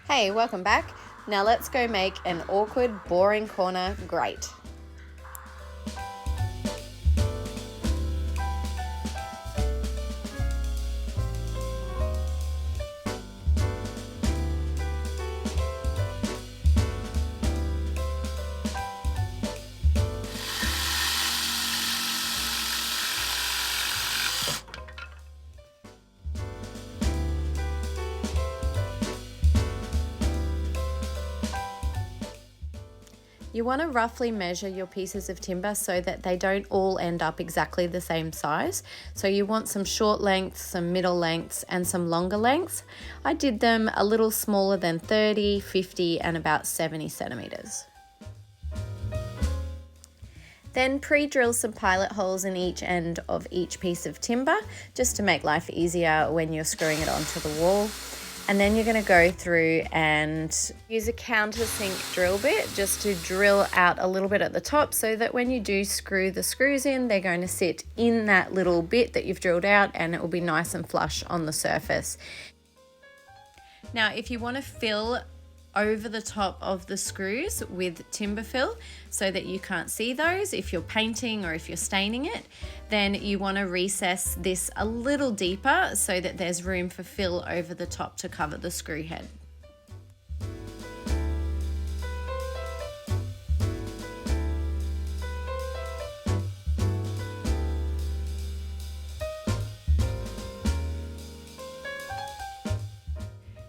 Hey, welcome back. Now let's go make an awkward, boring corner great. You want to roughly measure your pieces of timber so that they don't all end up exactly the same size. So you want some short lengths, some middle lengths, and some longer lengths. I did them a little smaller than 30, 50, and about 70 centimeters. Then pre-drill some pilot holes in each end of each piece of timber, just to make life easier when you're screwing it onto the wall. And then you're going to go through and use a countersink drill bit just to drill out a little bit at the top so that when you do screw the screws in, they're going to sit in that little bit that you've drilled out and it will be nice and flush on the surface. Now, if you want to fill over the top of the screws with timber fill so that you can't see those if you're painting or if you're staining it, then you want to recess this a little deeper so that there's room for fill over the top to cover the screw head.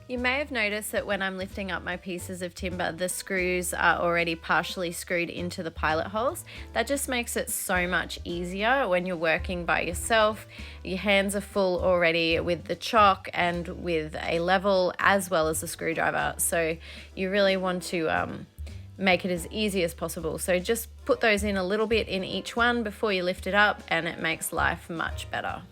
You may have noticed that when I'm lifting up my pieces of timber, the screws are already partially screwed into the pilot holes. That just makes it so much easier when you're working by yourself. Your hands are full already with the chalk and with a level as well as the screwdriver. So you really want to make it as easy as possible. So just put those in a little bit in each one before you lift it up and it makes life much better.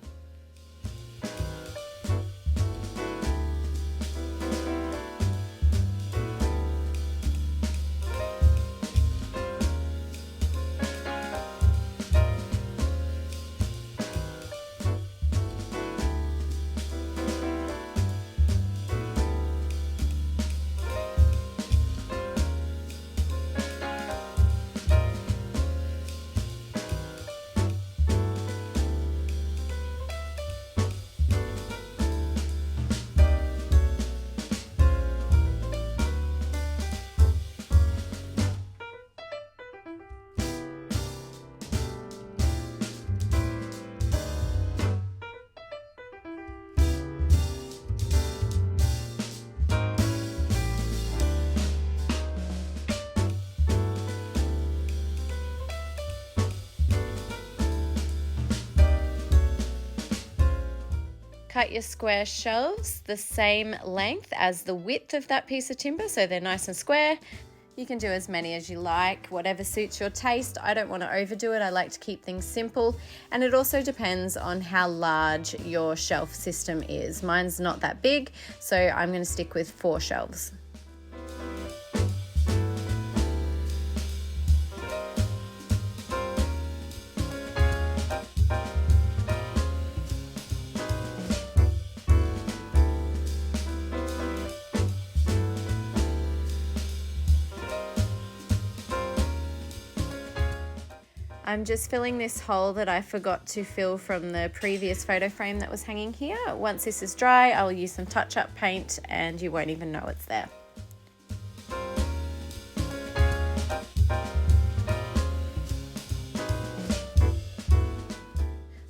Cut your square shelves the same length as the width of that piece of timber, so they're nice and square. You can do as many as you like, whatever suits your taste. I don't want to overdo it. I like to keep things simple. And it also depends on how large your shelf system is. Mine's not that big, so I'm going to stick with 4 shelves. I'm just filling this hole that I forgot to fill from the previous photo frame that was hanging here. Once this is dry, I'll use some touch-up paint and you won't even know it's there.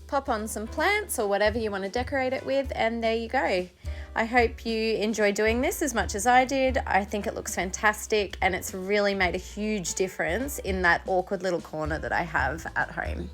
Pop on some plants or whatever you want to decorate it with, and there you go. I hope you enjoy doing this as much as I did. I think it looks fantastic and it's really made a huge difference in that awkward little corner that I have at home.